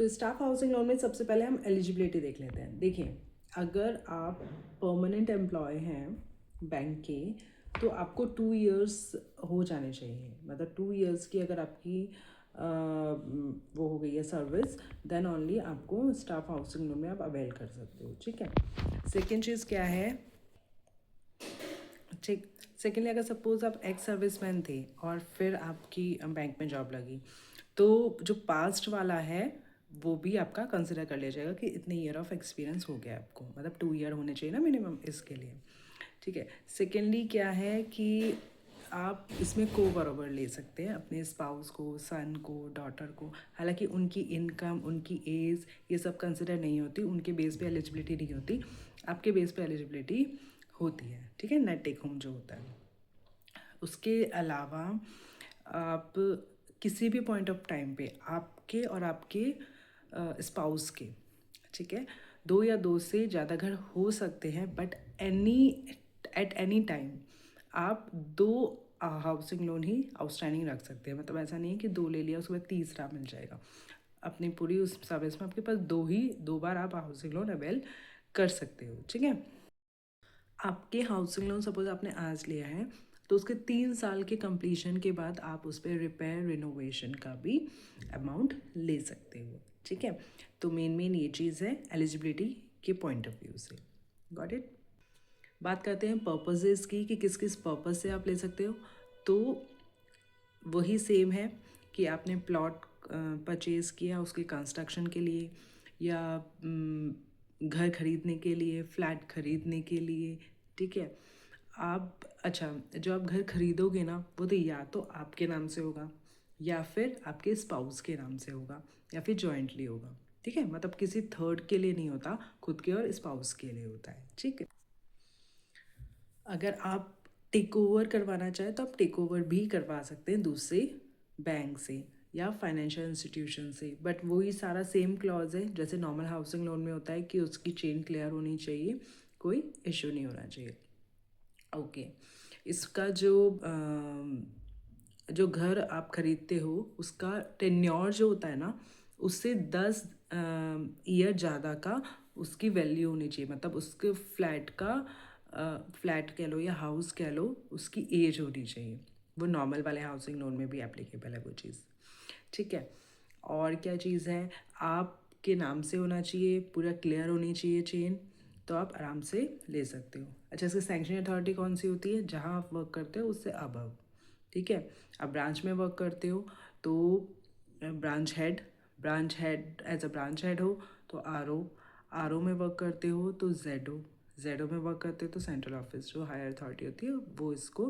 तो staff housing loan में सबसे पहले हम एलिजिबिलिटी देख लेते हैं। देखिए, अगर आप परमानेंट एम्प्लॉय हैं बैंक के, तो आपको 2 इयर्स हो जाने चाहिए। मतलब 2 इयर्स की अगर आपकी वो हो गई है सर्विस, देन ओनली आपको स्टाफ हाउसिंग लोन में आप अवेल कर सकते हो। ठीक है। सेकेंड चीज़ क्या है, ठीक, सेकेंडली अगर सपोज आप एक्स सर्विसमैन थे और फिर आपकी बैंक में जॉब लगी, तो जो पास्ट वाला है वो भी आपका कंसिडर कर लिया जाएगा कि इतने ईयर ऑफ एक्सपीरियंस हो गया आपको, मतलब 2 ईयर होने चाहिए ना मिनिमम इसके लिए। ठीक है। सेकेंडली क्या है कि आप इसमें को बराबर ले सकते हैं अपने स्पाउस को, सन को, डॉटर को। हालांकि उनकी इनकम, उनकी एज, ये सब कंसिडर नहीं होती, उनके बेस पे एलिजिबिलिटी नहीं होती, आपके बेस पे एलिजिबिलिटी होती है। ठीक है, नेट टेक होम जो होता है। उसके अलावा आप किसी भी पॉइंट ऑफ टाइम पे आपके और आपके स्पाउस के, ठीक है, 2 या 2 से ज़्यादा घर हो सकते हैं, बट एट एनी टाइम आप 2 हाउसिंग लोन ही आउटस्टैंडिंग रख सकते हैं। मतलब ऐसा नहीं है कि 2 ले लिया उसके बाद तीसरा मिल जाएगा। अपनी पूरी उस सर्विस में आपके पास 2 बार आप हाउसिंग लोन अवेल कर सकते हो। ठीक है। आपके हाउसिंग लोन सपोज आपने आज लिया है, तो उसके 3 साल के कंप्लीशन के बाद आप उस पर रिपेयर रिनोवेशन का भी अमाउंट ले सकते हो। ठीक है। तो मेन ये चीज़ है एलिजिबिलिटी के पॉइंट ऑफ व्यू से। Got it. बात करते हैं पर्पसेस की कि किस किस पर्पस से आप ले सकते हो। तो वही सेम है कि आपने प्लॉट परचेज़ किया उसके कंस्ट्रक्शन के लिए, या घर खरीदने के लिए, फ्लैट खरीदने के लिए। ठीक है। आप अच्छा, जो आप घर खरीदोगे ना, वो तो या तो आपके नाम से होगा, या फिर आपके स्पाउस के नाम से होगा, या फिर जॉइंटली होगा। ठीक है। मतलब किसी थर्ड के लिए नहीं होता, खुद के और स्पाउस के लिए होता है। ठीक है। अगर आप टेक ओवर करवाना चाहें तो आप टेक ओवर भी करवा सकते हैं दूसरे बैंक से या फाइनेंशियल इंस्टीट्यूशन से, बट वही सारा सेम क्लॉज है जैसे नॉर्मल हाउसिंग लोन में होता है कि उसकी चेन क्लियर होनी चाहिए, कोई इशू नहीं होना चाहिए। ओके। इसका जो घर आप खरीदते हो उसका टेन्योर जो होता है ना, उससे 10 ईयर ज़्यादा का उसकी वैल्यू होनी चाहिए। मतलब उसके फ्लैट का फ्लैट कह लो या हाउस कह लो, उसकी एज होनी चाहिए। वो नॉर्मल वाले हाउसिंग लोन में भी एप्लीकेबल है वो चीज़। ठीक है। और क्या चीज़ है, आपके नाम से होना चाहिए, पूरा क्लियर होनी चाहिए चेन, तो आप आराम से ले सकते हो। अच्छा, इसकी सैंक्शनिंग अथॉरिटी कौन सी होती है, जहाँ आप वर्क करते हो उससे अबव। ठीक है। आप ब्रांच में वर्क करते हो तो branch head as a branch head हो तो आर ओ में वर्क करते हो तो जेड ओ में वर्क करते हो तो सेंट्रल ऑफिस, जो हायर अथॉरिटी होती है वो इसको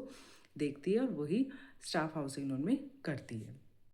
देखती है और वही स्टाफ हाउसिंग लोन में करती है।